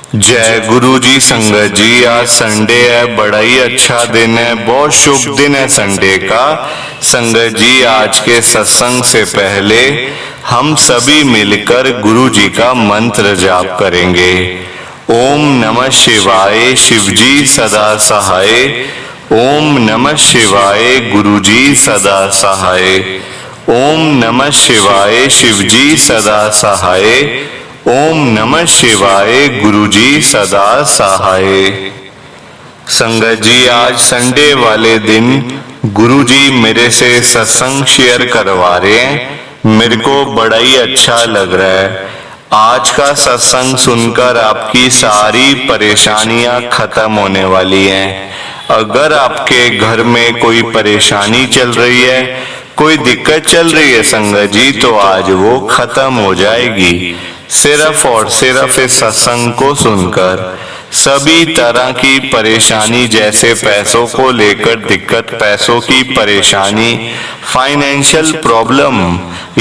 जय गुरु जी। संगत जी, आज संडे है, बड़ा ही अच्छा दिन है, बहुत शुभ दिन है संडे का। संगत जी, आज के सत्संग से पहले हम सभी मिलकर गुरु जी का मंत्र जाप करेंगे। ओम नमः शिवाय, शिव जी सदा सहाय। ओम नमः शिवाय, गुरु जी सदा सहाय। ओम नमः शिवाय, शिव जी सदा सहाय। ओम नमः शिवाय, गुरु जी सदा सहाय। संगत जी, आज संडे वाले दिन गुरु जी मेरे से सत्संग शेयर करवा रहे हैं। मेरे को बड़ा ही अच्छा लग रहा है। आज का सत्संग सुनकर आपकी सारी परेशानियां खत्म होने वाली हैं। अगर आपके घर में कोई परेशानी चल रही है, कोई दिक्कत चल रही है संगत जी, तो आज वो खत्म हो जाएगी। सिर्फ और सिर्फ इस सत्संग को सुनकर सभी तरह की परेशानी, जैसे पैसों को लेकर दिक्कत, पैसों की परेशानी, फाइनेंशियल प्रॉब्लम,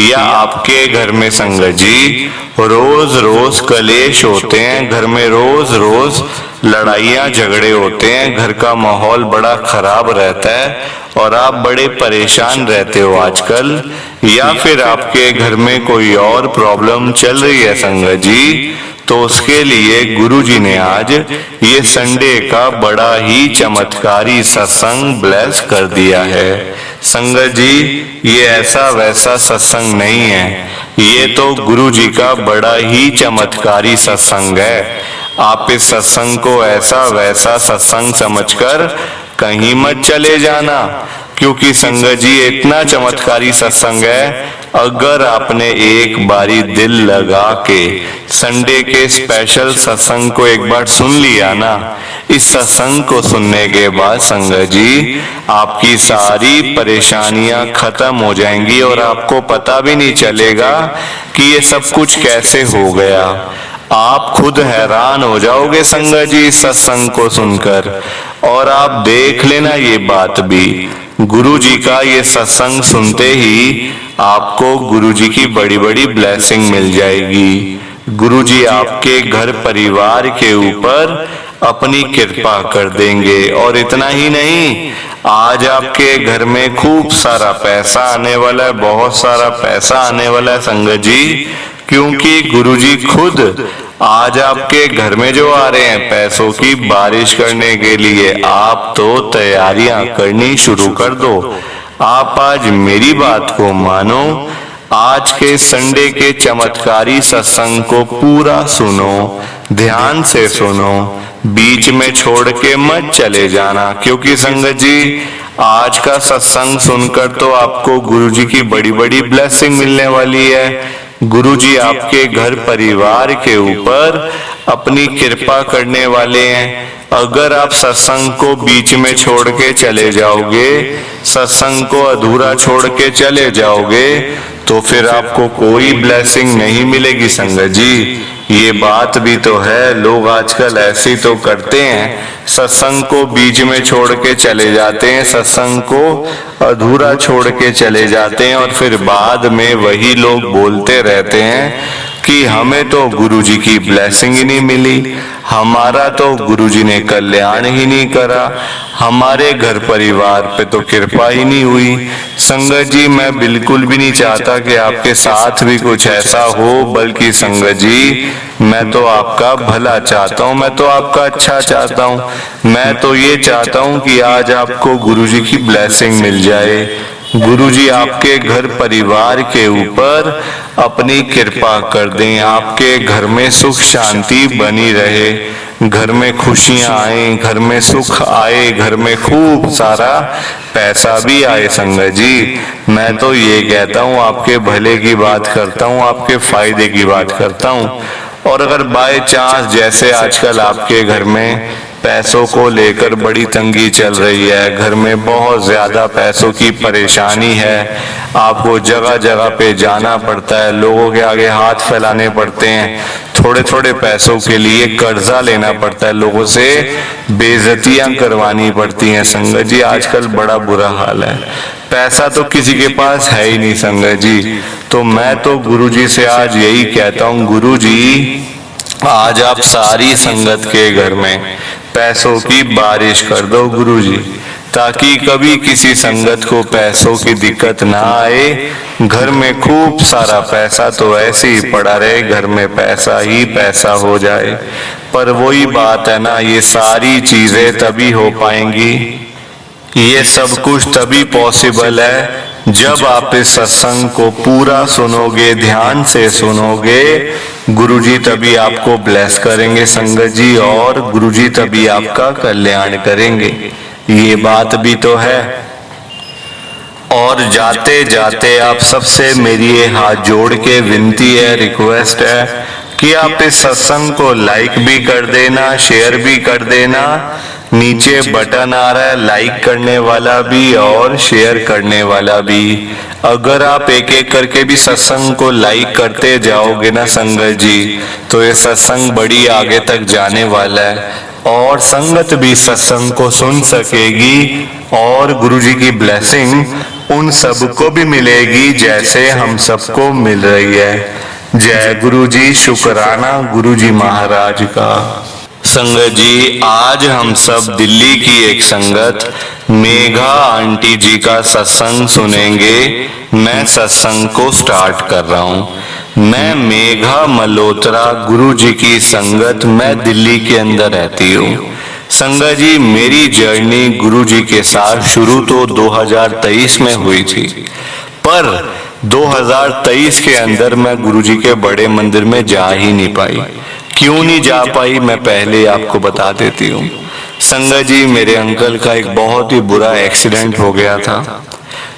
या आपके घर में संगत जी रोज रोज कलेश होते हैं, घर में रोज रोज लड़ाइयाँ झगड़े होते हैं, घर का माहौल बड़ा खराब रहता है और आप बड़े परेशान रहते हो आजकल, या फिर आपके घर में कोई और प्रॉब्लम चल रही है संगत जी, तो उसके लिए गुरु जी ने आज ये संडे का बड़ा ही चमत्कारी सत्संग ब्लेस कर दिया है। संगत जी, ये ऐसा वैसा सत्संग नहीं है, ये तो गुरु जी का बड़ा ही चमत्कारी सत्संग है। आप इस सत्संग को ऐसा वैसा सत्संग समझकर कहीं मत चले जाना, क्योंकि संगत जी इतना चमत्कारी सत्संग है। अगर आपने एक बारी दिल लगा के संडे के स्पेशल सत्संग को एक बार सुन लिया ना, इस सत्संग को सुनने के बाद संगत जी आपकी सारी परेशानियां खत्म हो जाएंगी और आपको पता भी नहीं चलेगा कि ये सब कुछ कैसे हो गया। आप खुद हैरान हो जाओगे संगत जी इस सत्संग को सुनकर। और आप देख लेना ये बात भी, गुरु जी का ये सत्संग सुनते ही आपको गुरु जी की बड़ी बड़ी ब्लेसिंग मिल जाएगी। गुरु जी आपके घर परिवार के ऊपर अपनी कृपा कर देंगे। और इतना ही नहीं, आज आपके घर में खूब सारा पैसा आने वाला है, बहुत सारा पैसा आने वाला है संगत जी, क्योंकि गुरु जी खुद आज आपके घर में जो आ रहे हैं पैसों की बारिश करने के लिए। आप तो तैयारियां करनी शुरू कर दो। आप आज मेरी बात को मानो, आज के संडे के चमत्कारी सत्संग को पूरा सुनो, ध्यान से सुनो, बीच में छोड़ के मत चले जाना, क्योंकि संगत जी आज का सत्संग सुनकर तो आपको गुरु जी की बड़ी बड़ी ब्लेसिंग मिलने वाली है। गुरु जी आपके घर परिवार के ऊपर अपनी कृपा करने वाले हैं। अगर आप सत्संग को बीच में छोड़ के चले जाओगे, सत्संग को अधूरा छोड़ के चले जाओगे, तो फिर आपको कोई ब्लेसिंग नहीं मिलेगी संगत जी। ये बात भी तो है, लोग आजकल ऐसे तो करते हैं, सत्संग को बीच में छोड़ के चले जाते हैं, सत्संग को अधूरा छोड़ के चले जाते हैं और फिर बाद में वही लोग बोलते रहते हैं कि हमें तो गुरु जी की ब्लेसिंग ही नहीं मिली, हमारा तो गुरु जी ने कल्याण ही नहीं करा, हमारे घर परिवार पे तो कृपा ही नहीं हुई। संगत जी, मैं बिल्कुल भी नहीं चाहता कि आपके साथ भी कुछ ऐसा हो, बल्कि संगत जी मैं तो आपका भला चाहता हूँ, मैं तो आपका अच्छा चाहता हूँ। मैं तो ये चाहता हूँ कि आज आपको गुरु जी की ब्लेसिंग मिल जाए, गुरु जी आपके घर परिवार के ऊपर अपनी कृपा कर दें, आपके घर में सुख शांति बनी रहे, घर में खुशियां आए, घर में सुख आए, घर में खूब सारा पैसा भी आए। संगत जी मैं तो ये कहता हूँ, आपके भले की बात करता हूँ, आपके फायदे की बात करता हूँ। और अगर बाय चांस जैसे आजकल आपके घर में पैसों को लेकर बड़ी तंगी चल रही है, घर में बहुत ज्यादा पैसों की परेशानी है, आपको जगह जगह पे जाना पड़ता है, लोगों के आगे हाथ फैलाने पड़ते हैं, थोड़े थोड़े पैसों के लिए कर्जा लेना पड़ता है, लोगों से बेइज्जतियां करवानी पड़ती हैं। संगत जी आजकल बड़ा बुरा हाल है, पैसा तो किसी के पास है ही नहीं संगत जी। तो मैं तो गुरु जी से आज यही कहता हूँ, गुरु जी आज आप सारी संगत के घर में पैसों की बारिश कर दो गुरुजी, ताकि कभी किसी संगत को पैसों की दिक्कत ना आए। घर में खूब सारा पैसा तो ऐसे ही पड़ा रहे, घर में पैसा ही पैसा हो जाए। पर वही बात है ना, ये सारी चीजें तभी हो पाएंगी, ये सब कुछ तभी पॉसिबल है जब आप इस सत्संग को पूरा सुनोगे, ध्यान से सुनोगे। गुरुजी तभी आपको ब्लेस करेंगे संगत जी, और गुरुजी तभी आपका कल्याण करेंगे। ये बात भी तो है। और जाते जाते आप सबसे मेरी ये हाथ जोड़ के विनती है, रिक्वेस्ट है कि आप इस सत्संग को लाइक भी कर देना, शेयर भी कर देना। नीचे बटन आ रहा है लाइक करने वाला भी और शेयर करने वाला भी। अगर आप एक एक करके भी सत्संग को लाइक करते जाओगे ना संगत जी, तो ये सत्संग बड़ी आगे तक जाने वाला है, और संगत भी सत्संग को सुन सकेगी, और गुरुजी की ब्लेसिंग उन सबको भी मिलेगी जैसे हम सबको मिल रही है। जय गुरुजी, शुक्राना गुरुजी महाराज का। संगत जी, आज हम सब दिल्ली की एक संगत मेघा आंटी जी का सत्संग सुनेंगे। मैं सत्संग को स्टार्ट कर रहा हूँ। मैं मेघा मल्होत्रा, गुरुजी की संगत, मैं दिल्ली के अंदर रहती हूँ। संगत जी, मेरी जर्नी गुरुजी के साथ शुरू तो 2023 में हुई थी, पर 2023 के अंदर मैं गुरुजी के बड़े मंदिर में जा ही नहीं पाई। क्यों नहीं जा पाई, मैं पहले आपको बता देती हूँ। संगत जी, मेरे अंकल का एक बहुत ही बुरा एक्सीडेंट हो गया था,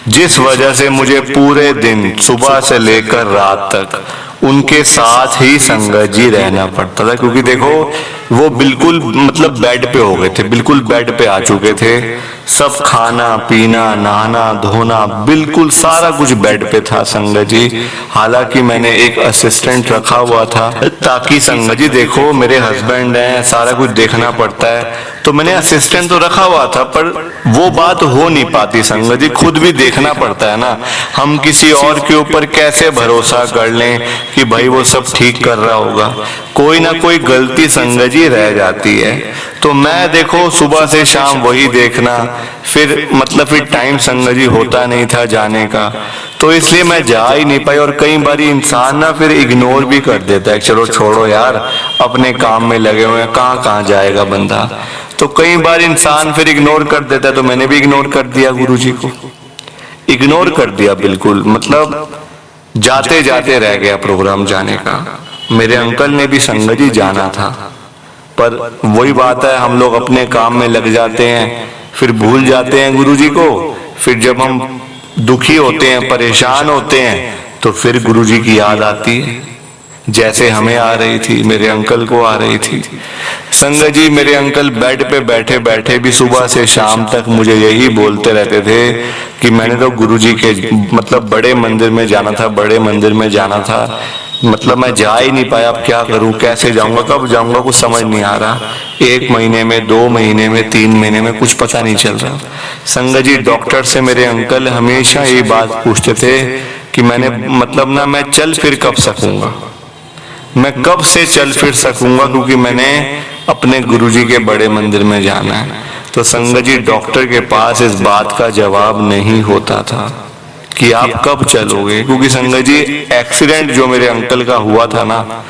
जिस वजह से मुझे पूरे दिन सुबह से लेकर रात तक उनके साथ ही संगत जी रहना पड़ता था। क्योंकि देखो, वो बिल्कुल मतलब बेड पे हो गए थे, बिल्कुल बेड पे आ चुके थे। सब खाना पीना, नहाना धोना, बिल्कुल सारा कुछ बेड पे था संगत जी। हालांकि मैंने एक असिस्टेंट रखा हुआ था, ताकि संगत जी देखो मेरे हस्बैंड हैं, सारा कुछ देखना पड़ता है, तो मैंने असिस्टेंट तो रखा हुआ था, पर वो बात हो नहीं पाती संगत जी। खुद भी देखना पड़ता है ना, हम किसी और के ऊपर कैसे भरोसा कर लें कि भाई वो सब ठीक कर रहा होगा। कोई ना कोई गलती संगत जी रह जाती है। तो मैं देखो सुबह से शाम वही देखना, फिर टाइम संगत जी होता नहीं था जाने का, तो इसलिए मैं जा ही नहीं पाई। और कई बार इंसान ना फिर इग्नोर भी कर देता है, चलो छोड़ो यार, अपने काम में लगे हुए हैं, कहाँ जाएगा बंदा। तो कई बार इंसान फिर इग्नोर कर देता है, तो मैंने भी इग्नोर कर दिया, गुरुजी को इग्नोर कर दिया बिल्कुल। मतलब जाते जाते रह गया प्रोग्राम जाने का। मेरे अंकल ने भी संगत जी जाना था, पर वही बात है, हम लोग अपने काम में लग जाते हैं, फिर भूल जाते हैं गुरुजी को। फिर जब हम दुखी होते हैं, परेशान होते हैं, तो फिर गुरुजी की याद आती है, जैसे हमें आ रही थी, मेरे अंकल को आ रही थी। संगत जी, मेरे अंकल बेड पे बैठे बैठे भी सुबह से शाम तक मुझे यही बोलते रहते थे कि मैंने तो गुरुजी के मतलब बड़े मंदिर में जाना था, बड़े मंदिर में जाना था, मतलब मैं जा ही नहीं पाया। अब क्या करूं, कैसे जाऊंगा, कब जाऊंगा, कुछ समझ नहीं आ रहा। 1 महीने में, 2 महीने में, 3 महीने में, कुछ पता नहीं चल रहा। संगत जी, डॉक्टर से मेरे अंकल हमेशा ये बात पूछते थे कि मैंने मतलब ना मैं चल फिर कब सकूंगा, मैं कब से चल फिर सकूंगा, क्योंकि मैंने अपने गुरुजी के बड़े मंदिर में जाना है। तो संगत जी, डॉक्टर के पास इस बात का जवाब नहीं होता था कि आप कब चलोगे, क्योंकि संगत जी एक्सीडेंट जो मेरे अंकल का हुआ था ना,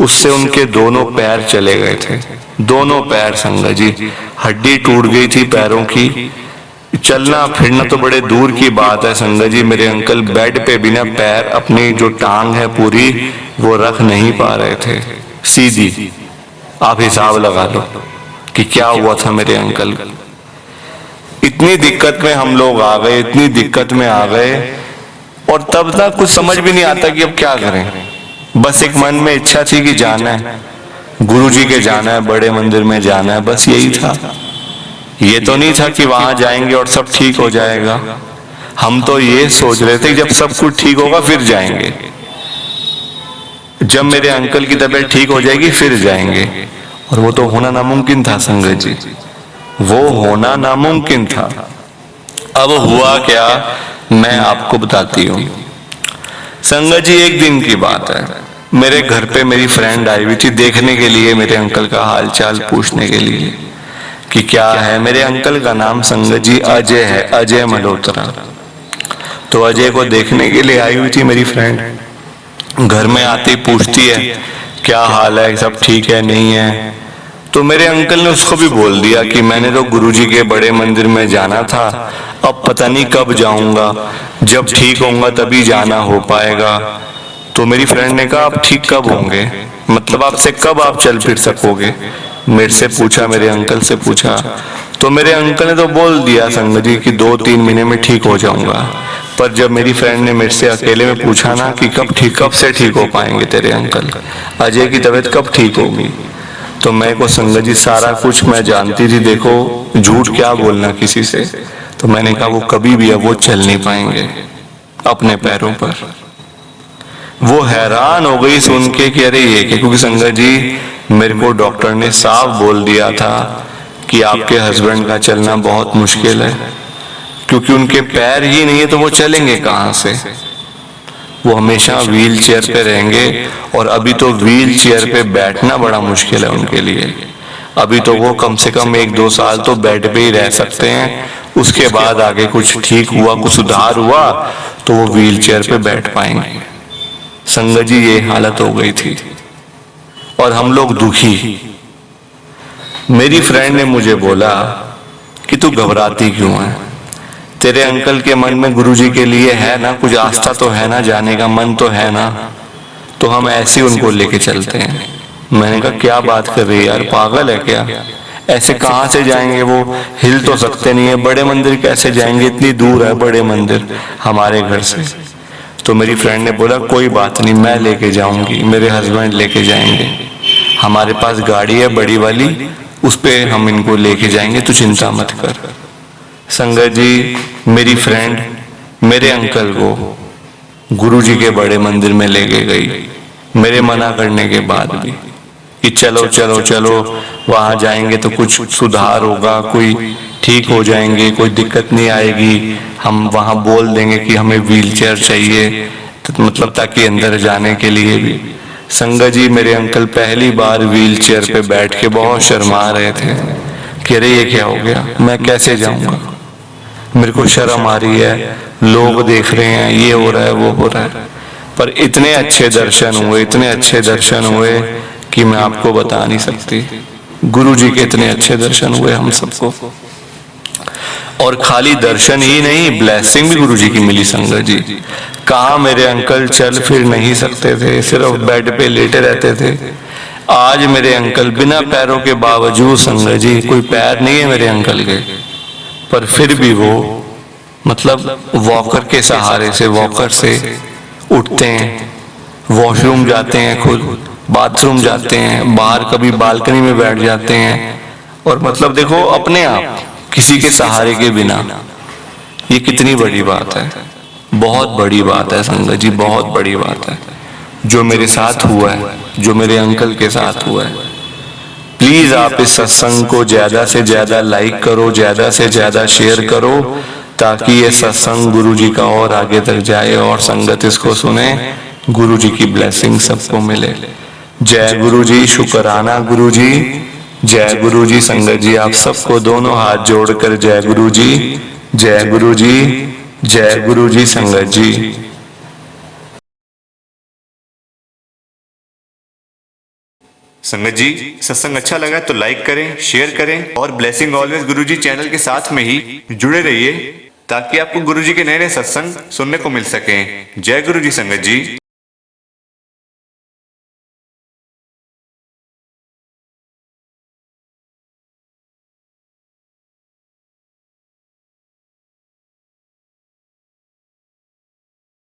उससे उनके दोनों पैर चले गए थे, दोनों पैर संगत जी, हड्डी टूट गई थी पैरों की। चलना फिरना तो बड़े दूर की बात है संगत जी। मेरे अंकल बेड पे बिना पैर, अपनी जो टांग है पूरी, वो रख नहीं पा रहे थे सीधी। आप हिसाब लगा लो कि क्या हुआ था मेरे अंकल। इतनी दिक्कत में हम लोग आ गए, इतनी दिक्कत में आ गए, और तब तक कुछ समझ भी नहीं आता कि अब क्या करें। बस एक मन में इच्छा थी कि जाना है, गुरुजी के जाना है, बड़े मंदिर में जाना है, बस यही था। ये तो नहीं था कि वहां जाएंगे और सब ठीक हो जाएगा। हम तो ये सोच रहे थे जब सब कुछ ठीक होगा फिर जाएंगे, जब मेरे अंकल की तबीयत ठीक हो जाएगी फिर जाएंगे। और वो तो होना नामुमकिन था संगत जी, वो होना नामुमकिन था। अब हुआ क्या, मैं आपको बताती हूँ संगत जी। एक दिन की बात है, मेरे घर पे मेरी फ्रेंड आई हुई थी देखने के लिए, मेरे अंकल का हाल चाल पूछने के लिए कि क्या है। मेरे अंकल का नाम संगत जी अजय है, अजय मल्होत्रा। तो अजय को देखने के लिए आई हुई थी मेरी फ्रेंड। घर में आती पूछती है क्या हाल है, सब ठीक है नहीं है। तो मेरे अंकल ने उसको भी बोल दिया कि मैंने तो गुरुजी के बड़े मंदिर में जाना था, अब पता नहीं कब जाऊंगा, जब ठीक होऊंगा तभी जाना हो पाएगा। तो मेरी फ्रेंड ने कहा आप ठीक कब होंगे, मतलब आपसे कब आप चल फिर सकोगे। मेरे से पूछा, मेरे अंकल से पूछा। तो मेरे अंकल ने तो बोल दिया संगत जी कि 2-3 महीने में ठीक हो जाऊंगा। पर जब मेरी फ्रेंड ने मेरे से अकेले में पूछा ना कि कब से ठीक हो पाएंगे तेरे अंकल, अजय की तबीयत कब ठीक होगी, तो मैं को संगत जी सारा कुछ मैं जानती थी। देखो झूठ क्या बोलना किसी से। तो मैंने कहा वो कभी भी अब वो चल नहीं पाएंगे अपने पैरों पर। वो हैरान हो गई सुन के कि अरे ये क्या, क्योंकि संगत जी मेरे को डॉक्टर ने साफ बोल दिया था कि आपके हस्बैंड का चलना बहुत मुश्किल है, क्योंकि उनके पैर ही नहीं है तो वो चलेंगे कहाँ से। वो हमेशा व्हील चेयर पे रहेंगे, और अभी तो व्हील चेयर पे बैठना बड़ा मुश्किल है उनके लिए। अभी तो वो कम से कम 1-2 साल तो बेड पे ही रह सकते हैं, उसके बाद आगे कुछ ठीक हुआ, कुछ सुधार हुआ तो वो व्हील चेयर पे बैठ पाएंगे। संगत जी ये हालत हो गई थी और हम लोग दुखी। मेरी फ्रेंड ने मुझे बोला कि तू घबराती क्यों है, तेरे अंकल के मन में गुरुजी के लिए है ना, कुछ आस्था तो है ना, जाने का मन तो है ना, तो हम ऐसे उनको लेके चलते हैं। मैंने कहा क्या बात कर रही है यार, पागल है क्या, ऐसे कहाँ से जाएंगे, वो हिल तो सकते नहीं है, बड़े मंदिर कैसे जाएंगे, इतनी दूर है बड़े मंदिर हमारे घर से। तो मेरी फ्रेंड ने बोला कोई बात नहीं, मैं लेके जाऊंगी, मेरे हस्बैंड लेके जाएंगे, हमारे पास गाड़ी है बड़ी वाली, उस पे हम इनको लेके जाएंगे, तू चिंता मत कर। संगत जी मेरी फ्रेंड मेरे अंकल को गुरुजी के बड़े मंदिर में लेके गई, मेरे मना करने के बाद भी कि चलो चलो चलो, वहां जाएंगे तो कुछ सुधार होगा, कोई ठीक हो जाएंगे, कोई दिक्कत नहीं आएगी, हम वहां बोल देंगे कि हमें व्हीलचेयर चाहिए, तो मतलब ताकि अंदर जाने के लिए भी। संगत जी मेरे अंकल पहली बार व्हीलचेयर पे बैठ के बहुत शर्मा रहे थे कि अरे ये क्या हो गया, मैं कैसे जाऊंगा, मेरे को शर्म आ रही है, लोग देख रहे हैं, ये हो रहा है वो हो रहा है। पर इतने अच्छे दर्शन हुए, इतने अच्छे दर्शन हुए कि मैं आपको बता नहीं सकती। गुरुजी के इतने अच्छे दर्शन हुए हम सबको, और खाली दर्शन ही नहीं, ब्लेसिंग भी गुरुजी की मिली। संगत जी कहाँ मेरे अंकल चल फिर नहीं सकते थे, सिर्फ बेड पे लेटे रहते थे। आज मेरे अंकल बिना पैरों के बावजूद, संगत जी कोई पैर नहीं है मेरे अंकल के, पर फिर भी वो मतलब वॉकर के सहारे से, वॉकर से उठते हैं, वॉशरूम जाते हैं, खुद बाथरूम जाते हैं, बाहर कभी बालकनी में बैठ जाते हैं, और मतलब देखो अपने आप किसी के सहारे के बिना। ये कितनी बड़ी बात है, बहुत बड़ी बात है संगत जी, बहुत बड़ी बात है जो मेरे साथ हुआ है, जो मेरे अंकल के साथ हुआ है। प्लीज आप इस सत्संग को ज्यादा से ज्यादा लाइक करो, ज्यादा से ज्यादा शेयर करो, ताकि ये सत्संग गुरुजी का और आगे तक जाए और संगत इसको सुने, गुरुजी की ब्लेसिंग सबको मिले। जय गुरुजी, शुक्राना गुरुजी, जय गुरुजी। संगत जी आप सबको दोनों हाथ जोड़कर जय गुरुजी, जय गुरुजी, जय गुरुजी। संगत जी संगत जी सत्संग अच्छा लगा तो लाइक करें, शेयर करें, और ब्लेसिंग ऑलवेज गुरुजी चैनल के साथ में ही जुड़े रहिए, ताकि आपको गुरुजी के नए नए सत्संग सुनने को मिल सके। जय गुरुजी संगत जी।